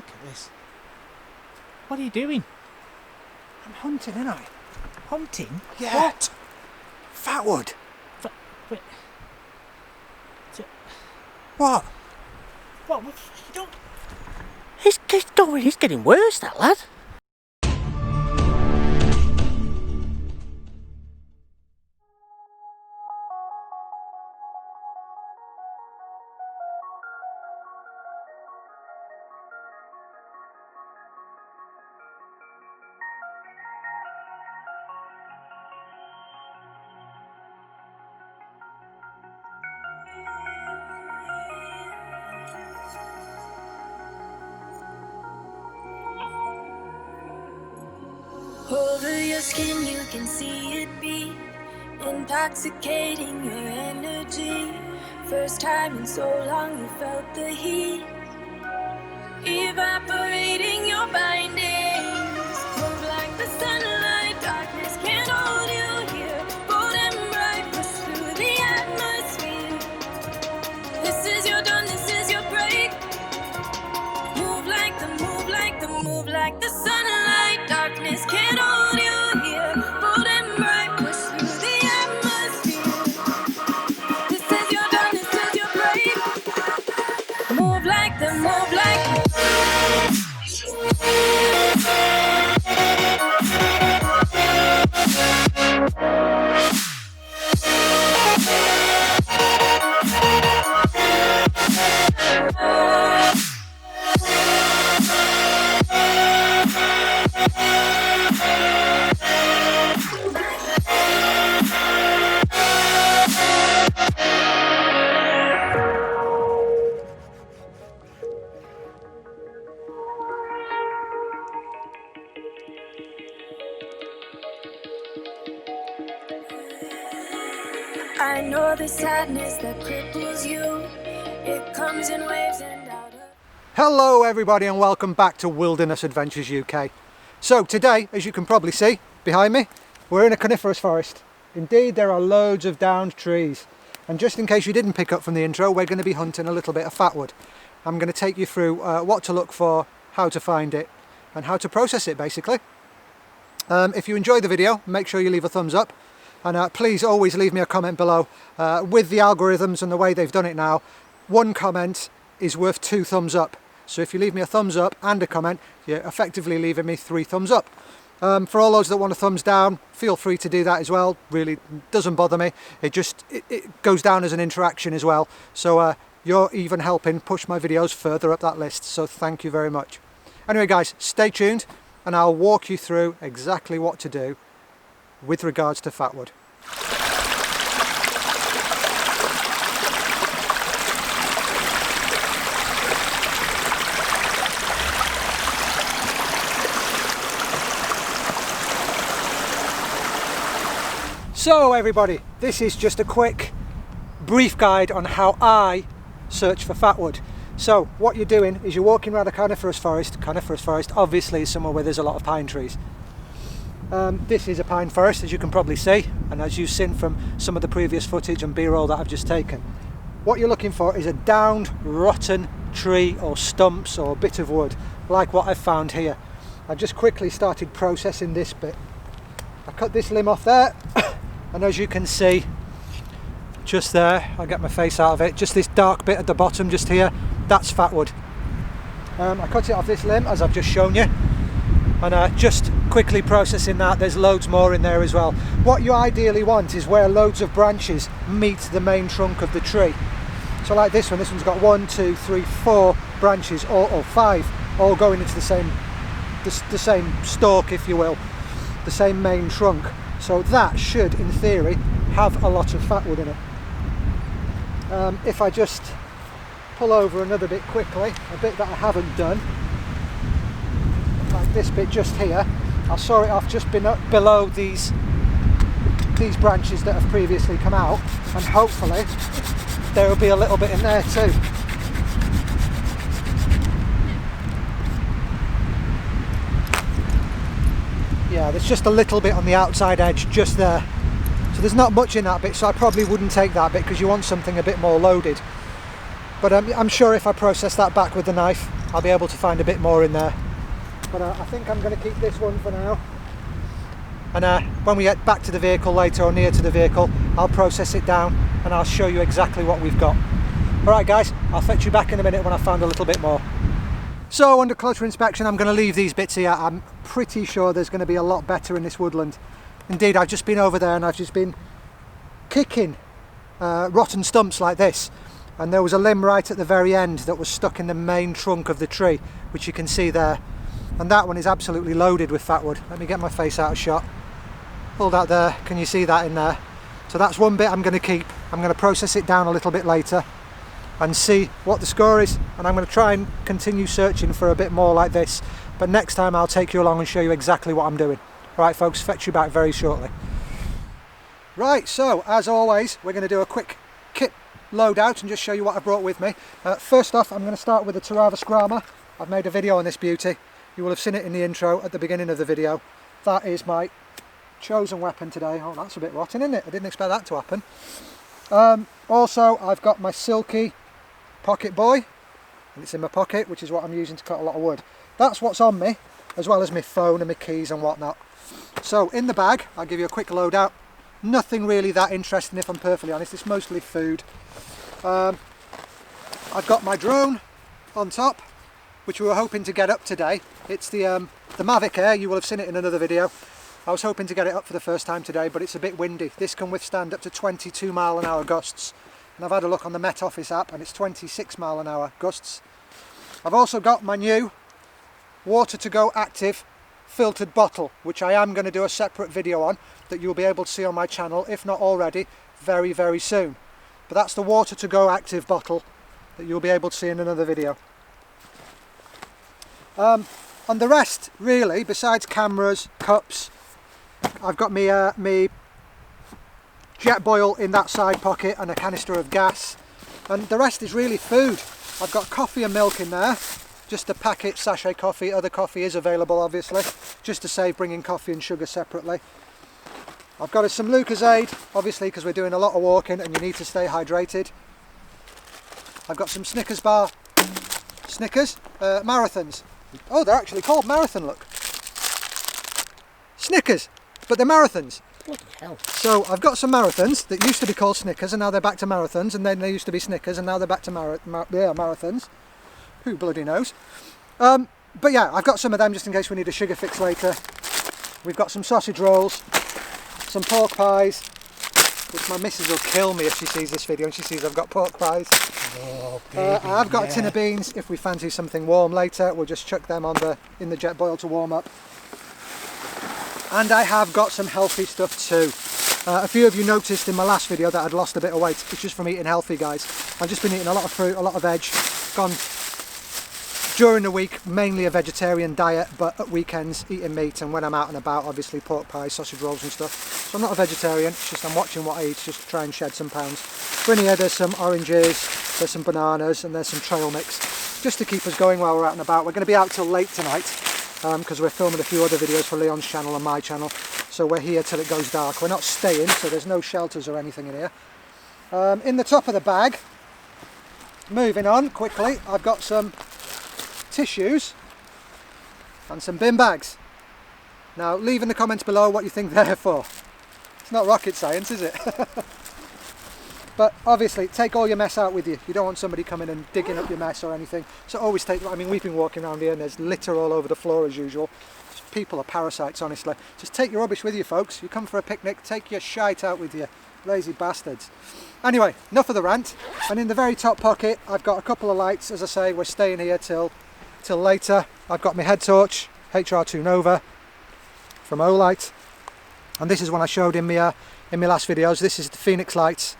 Look at this. What are you doing? I'm hunting, ain't I? Hunting? Yeah. What? Fatwood. Wait. What? What? You don't... He's getting worse, that lad. Over your skin you can see it be intoxicating your energy. First time in so long you felt the heat evaporating your bindings. Move like the sunlight, darkness can't hold you here. Bold and bright, push through the atmosphere. This is your dawn, this is your break. Move like the sunlight, darkness can't hold you here. Bold and bright, push through the atmosphere. This is your dawn, this is your break. Move like the I know the sadness that cripples you. It comes in waves and out of... Hello everybody and welcome back to Wilderness Adventures UK. So today, as you can probably see behind me, we're in a coniferous forest. Indeed, there are loads of downed trees. And just in case you didn't pick up from the intro, we're going to be hunting a little bit of fatwood. I'm going to take you through what to look for, how to find it, and how to process it basically. If you enjoyed the video, make sure you leave a thumbs up. And please always leave me a comment below. With the algorithms and the way they've done it now, one comment is worth 2 thumbs up. So if you leave me a thumbs up and a comment, you're effectively leaving me 3 thumbs up. For all those that want a thumbs down, feel free to do that as well. Really doesn't bother me. It goes down as an interaction as well. So you're even helping push my videos further up that list. So thank you very much. Anyway guys, stay tuned and I'll walk you through exactly what to do with regards to fatwood. So everybody, this is just a quick brief guide on how I search for fatwood. So what you're doing is you're walking around a coniferous forest. Coniferous forest obviously is somewhere where there's a lot of pine trees. This is a pine forest, as you can probably see, and as you've seen from some of the previous footage and b-roll that I've just taken. What you're looking for is a downed, rotten tree or stumps or bit of wood, like what I've found here. I just quickly started processing this bit. I cut this limb off there, and as you can see, just there, I'll get my face out of it, just this dark bit at the bottom just here, that's fatwood. I cut it off this limb, as I've just shown you. And just quickly processing that, there's loads more in there as well. What you ideally want is where loads of branches meet the main trunk of the tree. So like this one's got 1, 2, 3, 4 branches, or 5, all going into the same stalk, if you will, the same main trunk. So that should, in theory, have a lot of fatwood in it. If I just pull over another bit quickly, a bit that I haven't done, like this bit just here, I'll saw it off just below these branches that have previously come out, and hopefully there will be a little bit in there too. Yeah, there's just a little bit on the outside edge just there, so there's not much in that bit, so I probably wouldn't take that bit because you want something a bit more loaded. But I'm sure if I process that back with the knife, I'll be able to find a bit more in there. But I think I'm going to keep this one for now. And when we get back to the vehicle later, or near to the vehicle, I'll process it down and I'll show you exactly what we've got. Alright guys, I'll fetch you back in a minute when I've found a little bit more. So under closer inspection, I'm going to leave these bits here. I'm pretty sure there's going to be a lot better in this woodland. Indeed, I've just been over there and I've just been kicking rotten stumps like this. And there was a limb right at the very end that was stuck in the main trunk of the tree, which you can see there. And that one is absolutely loaded with fatwood. Let me get my face out of shot. Hold out there, can you see that in there? So that's one bit I'm going to keep. I'm going to process it down a little bit later and see what the score is, and I'm going to try and continue searching for a bit more like this, but next time I'll take you along and show you exactly what I'm doing. Alright folks, fetch you back very shortly. Right, so as always we're going to do a quick kit loadout and just show you what I brought with me. First off, I'm going to start with the Taravis Grama. I've made a video on this beauty. You will have seen it in the intro at the beginning of the video. That is my chosen weapon today. Oh, that's a bit rotten, isn't it? I didn't expect that to happen. Also, I've got my silky pocket boy, and it's in my pocket, which is what I'm using to cut a lot of wood. That's what's on me, as well as my phone and my keys and whatnot. So in the bag, I'll give you a quick loadout. Nothing really that interesting, if I'm perfectly honest. It's mostly food. I've got my drone on top, which we were hoping to get up today. It's the Mavic Air. You will have seen it in another video. I was hoping to get it up for the first time today, but it's a bit windy. This can withstand up to 22 mile/h gusts. And I've had a look on the Met Office app and it's 26 mile/h gusts. I've also got my new Water to Go Active filtered bottle, which I am going to do a separate video on that you'll be able to see on my channel, if not already, very, very soon. But that's the Water to Go Active bottle that you'll be able to see in another video. And the rest, really, besides cameras, cups, I've got me jet boil in that side pocket and a canister of gas, and the rest is really food. I've got coffee and milk in there, just a packet sachet coffee. Other coffee is available obviously, just to save bringing coffee and sugar separately. I've got some Lucozade, obviously because we're doing a lot of walking and you need to stay hydrated. I've got some Snickers bar, Marathons. Oh, they're actually called Marathon, look. Snickers, but they're Marathons. Bloody hell. So I've got some Marathons that used to be called Snickers and now they're back to Marathons, and then they used to be Snickers and now they're back to Marathons. Who bloody knows? But yeah, I've got some of them just in case we need a sugar fix later. We've got some sausage rolls, some pork pies, which my missus will kill me if she sees this video and she sees I've got pork pies. Oh, baby, I've got a tin of beans if we fancy something warm later. We'll just chuck them in the jet boil to warm up. And I have got some healthy stuff too. A few of you noticed in my last video that I'd lost a bit of weight. It's just from eating healthy, guys. I've just been eating a lot of fruit, a lot of veg. Gone during the week, mainly a vegetarian diet, but at weekends eating meat, and when I'm out and about, obviously pork pies, sausage rolls and stuff. So I'm not a vegetarian, it's just I'm watching what I eat just to try and shed some pounds. For in here there's some oranges, there's some bananas, and there's some trail mix, just to keep us going while we're out and about. We're going to be out till late tonight, because we're filming a few other videos for Leon's channel and my channel, so we're here till it goes dark. We're not staying, so there's no shelters or anything in here. In the top of the bag, moving on quickly, I've got some tissues and some bin bags. Now leave in the comments below what you think they're for. It's not rocket science, is it? But obviously take all your mess out with you. You don't want somebody coming and digging up your mess or anything, so always take, I mean, we've been walking around here and there's litter all over the floor as usual. People are parasites, honestly. Just take your rubbish with you, folks. You come for a picnic, take your shite out with you, lazy bastards. Anyway, enough of the rant. And in the very top pocket I've got a couple of lights. As I say, we're staying here till later. I've got my head torch, HR2 Nova from Olight, and this is one I showed in my last videos. This is the Phoenix Lights,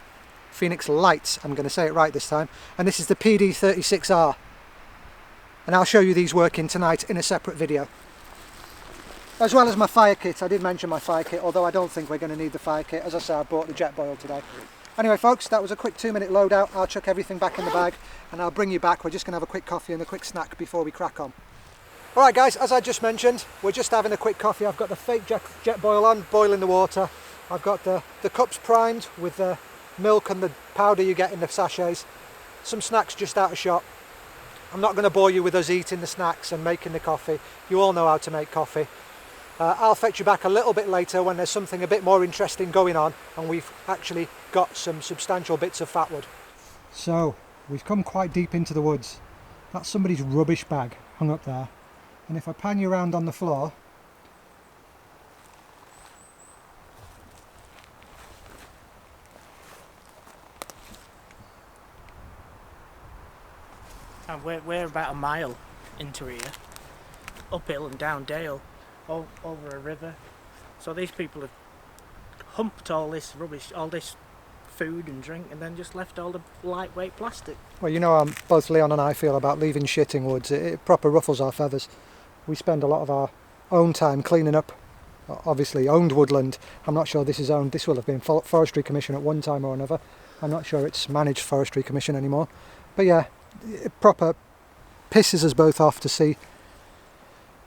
I'm going to say it right this time, and this is the PD36R, and I'll show you these working tonight in a separate video, as well as my fire kit. I did mention my fire kit, although I don't think we're going to need the fire kit. As I said, I bought the jet boil today. Anyway folks, that was a quick 2-minute loadout. I'll chuck everything back in the bag and I'll bring you back. We're just going to have a quick coffee and a quick snack before we crack on. Alright guys, as I just mentioned, we're just having a quick coffee. I've got the fake jet boil on, boiling the water. I've got the cups primed with the milk and the powder you get in the sachets. Some snacks just out of shop. I'm not going to bore you with us eating the snacks and making the coffee. You all know how to make coffee. I'll fetch you back a little bit later when there's something a bit more interesting going on and we've actually got some substantial bits of fatwood. So we've come quite deep into the woods. That's somebody's rubbish bag hung up there, and if I pan you around on the floor, and we're about a mile into here, uphill and down dale, over a river. So these people have humped all this rubbish, all this food and drink, and then just left all the lightweight plastic. well, you know how both Leon and I feel about leaving shit in woods. It proper ruffles our feathers. We spend a lot of our own time cleaning up, obviously owned woodland. I'm not sure this is owned. This will have been Forestry Commission at one time or another. I'm not sure it's managed Forestry Commission anymore. But yeah, it proper pisses us both off to see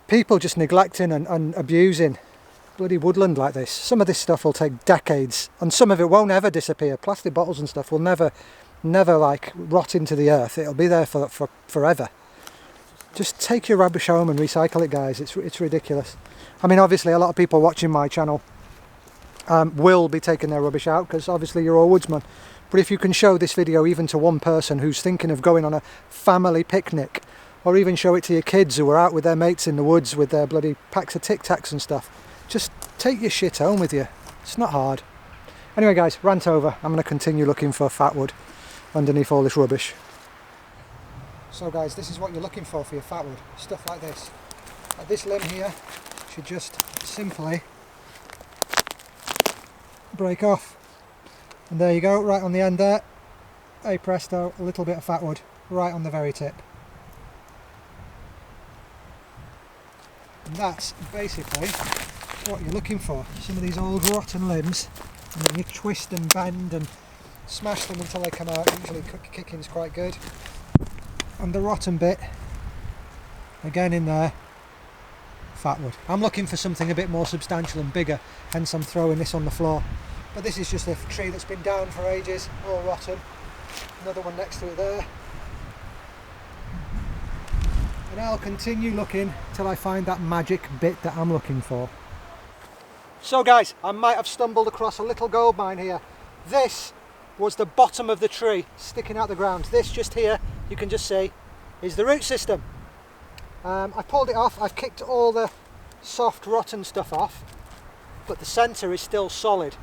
people just neglecting and abusing bloody woodland like this. Some of this stuff will take decades, and some of it won't ever disappear. Plastic bottles and stuff will never like rot into the earth. It'll be there for forever. Just take your rubbish home and recycle it, guys. It's ridiculous. I mean, obviously a lot of people watching my channel will be taking their rubbish out because obviously you're all woodsmen. But if you can show this video even to one person who's thinking of going on a family picnic, or even show it to your kids who are out with their mates in the woods with their bloody packs of Tic Tacs and stuff, just take your shit home with you. It's not hard. Anyway guys, rant over. I'm going to continue looking for fatwood underneath all this rubbish. So guys, this is what you're looking for your fatwood. Stuff like this. Like this limb here should just simply break off. And there you go, right on the end there. Hey presto, a little bit of fatwood right on the very tip. And that's basically what you're looking for. Some of these old rotten limbs, and then you twist and bend and smash them until they come out. Usually kicking's quite good. And the rotten bit, again in there, fatwood. I'm looking for something a bit more substantial and bigger, hence I'm throwing this on the floor. But this is just a tree that's been down for ages, all rotten. Another one next to it there. And I'll continue looking till I find that magic bit that I'm looking for. So guys, I might have stumbled across a little gold mine here. This was the bottom of the tree sticking out the ground. This just here, you can just see, is the root system. I pulled it off, I've kicked all the soft rotten stuff off, but the centre is still solid.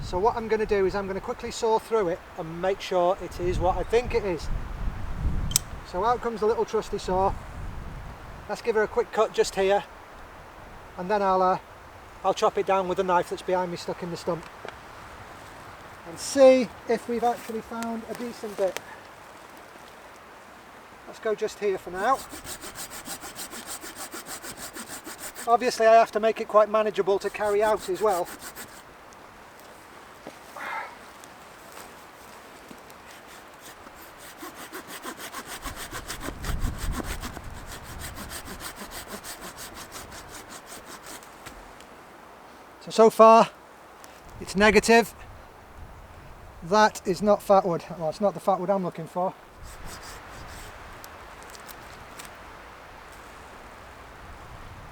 So what I'm going to do is I'm going to quickly saw through it and make sure it is what I think it is. So out comes the little trusty saw. Let's give her a quick cut just here, and then I'll chop it down with the knife that's behind me stuck in the stump and see if we've actually found a decent bit. Let's go just here for now. Obviously I have to make it quite manageable to carry out as well. So far it's negative. That is not fatwood. Well, it's not the fatwood I'm looking for.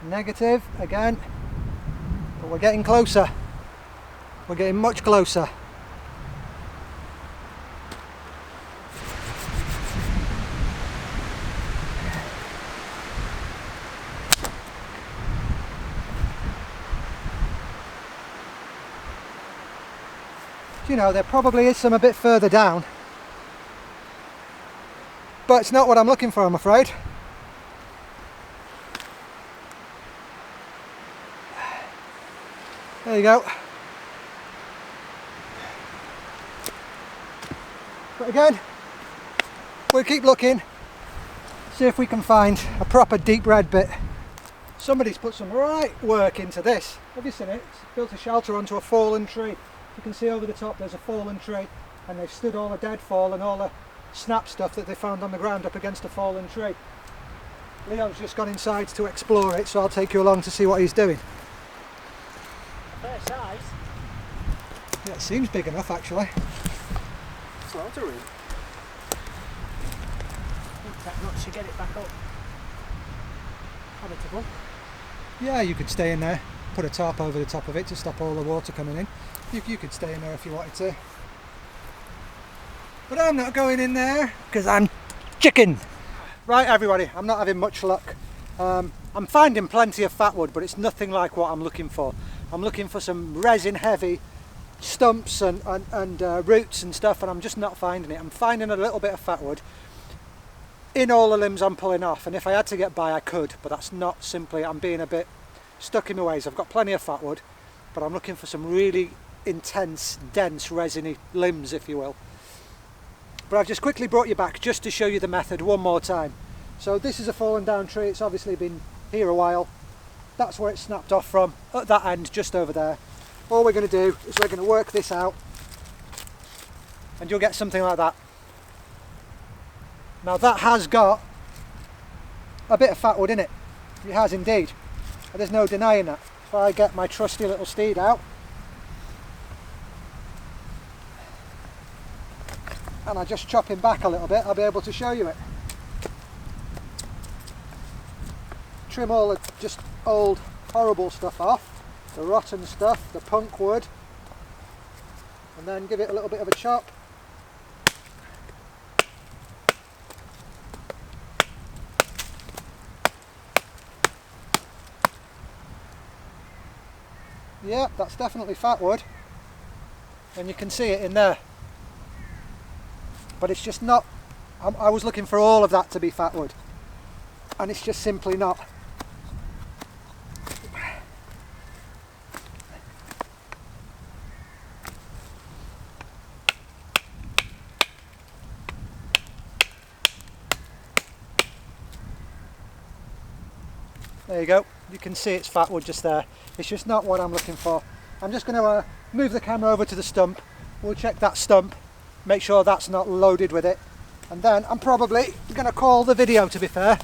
Negative again, but we're getting closer. We're getting much closer. You know, there probably is some a bit further down, but it's not what I'm looking for, I'm afraid. There you go. But again, we'll keep looking, see if we can find a proper deep red bit. Somebody's put some right work into this. Have you seen it? It's built a shelter onto a fallen tree. You can see over the top there's a fallen tree, and they've stood all the deadfall and all the snap stuff that they found on the ground up against a fallen tree. Leon's just gone inside to explore it, so I'll take you along to see what he's doing. Fair size. Yeah, it seems big enough actually. Slaughtering. to get it back up. Habitable. Yeah, you could stay in there, put a tarp over the top of it to stop all the water coming in. You could stay in there if you wanted to. But I'm not going in there because I'm chicken. Right everybody, I'm not having much luck. I'm finding plenty of fatwood, but it's nothing like what I'm looking for. I'm looking for some resin heavy stumps and roots and stuff, and I'm just not finding it. I'm finding a little bit of fatwood in all the limbs I'm pulling off, and if I had to get by I could, but that's not simply, I'm being a bit stuck in my ways. I've got plenty of fatwood, but I'm looking for some really intense, dense, resiny limbs, if you will. But I've just quickly brought you back just to show you the method one more time. So this is a fallen down tree, it's obviously been here a while. That's where it snapped off from, at that end, just over there. All we're going to do is we're going to work this out, and you'll get something like that. Now that has got a bit of fatwood in it. It has indeed. There's no denying that. If I get my trusty little steed out, and I just chop him back a little bit, I'll be able to show you it. Trim all the just old horrible stuff off, the rotten stuff, the punk wood, and then give it a little bit of a chop. Yeah, that's definitely fatwood, and you can see it in there. But it's just not, I was looking for all of that to be fatwood, and it's just simply not. There you go, you can see it's fatwood just there. It's just not what I'm looking for. I'm just going to move the camera over to the stump. We'll check that stump, make sure that's not loaded with it, and then I'm probably going to call the video, to be fair,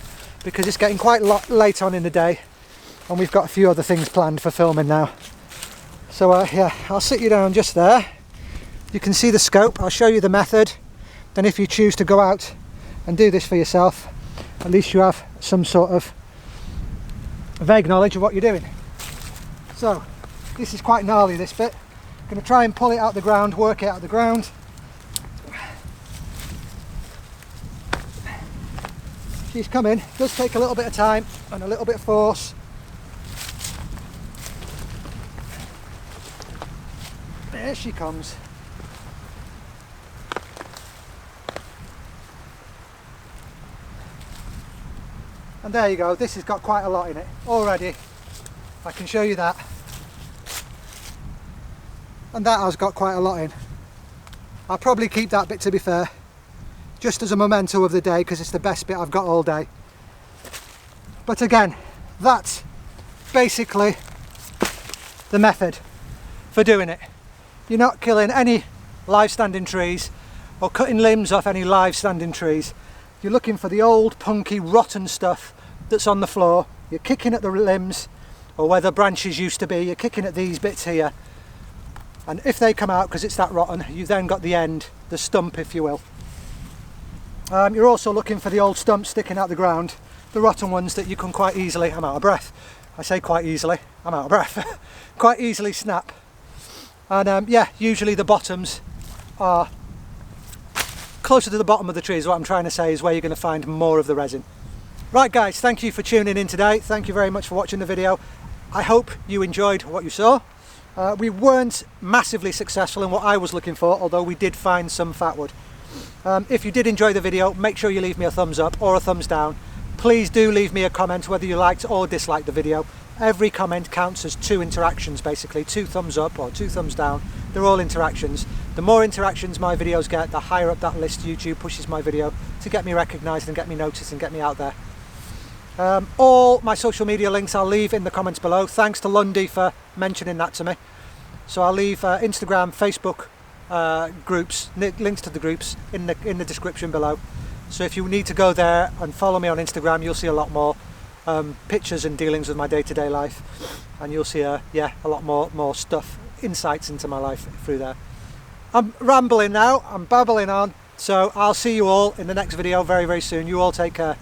because it's getting quite late on in the day and we've got a few other things planned for filming now. So yeah, I'll sit you down just there. You can see the scope, I'll show you the method, then if you choose to go out and do this for yourself, at least you have some sort of vague knowledge of what you're doing. So this is quite gnarly, this bit. I'm going to try and pull it out the ground, work it out the ground. She's coming. It does take a little bit of time and a little bit of force. There she comes. And there you go, this has got quite a lot in it already. I can show you that. And that has got quite a lot in. I'll probably keep that bit, to be fair, just as a memento of the day, because it's the best bit I've got all day. But again, that's basically the method for doing it. You're not killing any live standing trees or cutting limbs off any live standing trees. You're looking for the old punky rotten stuff that's on the floor. You're kicking at the limbs, or where the branches used to be, you're kicking at these bits here, and if they come out because it's that rotten, you've then got the end, the stump, if you will. You're also looking for the old stumps sticking out the ground, the rotten ones that you can quite easily, I'm out of breath, I say quite easily, I'm out of breath, quite easily snap. And yeah, usually the bottoms are closer to the bottom of the tree, is what I'm trying to say, is where you're going to find more of the resin. Right guys, thank you for tuning in today. Thank you very much for watching the video. I hope you enjoyed what you saw. We weren't massively successful in what I was looking for, although we did find some fatwood. If you did enjoy the video, make sure you leave me a thumbs up or a thumbs down. Please do leave me a comment whether you liked or disliked the video. Every comment counts as 2 interactions, basically 2 thumbs up or 2 thumbs down. They're all interactions. The more interactions my videos get, the higher up that list YouTube pushes my video to get me recognised and get me noticed and get me out there. All my social media links I'll leave in the comments below. Thanks to Lundy for mentioning that to me. So I'll leave Instagram, Facebook groups, links to the groups in the description below. So if you need to go there and follow me on Instagram, you'll see a lot more pictures and dealings with my day-to-day life, and you'll see yeah, a lot more stuff, insights into my life through there. I'm rambling now, I'm babbling on, so I'll see you all in the next video very, very soon. You all take care.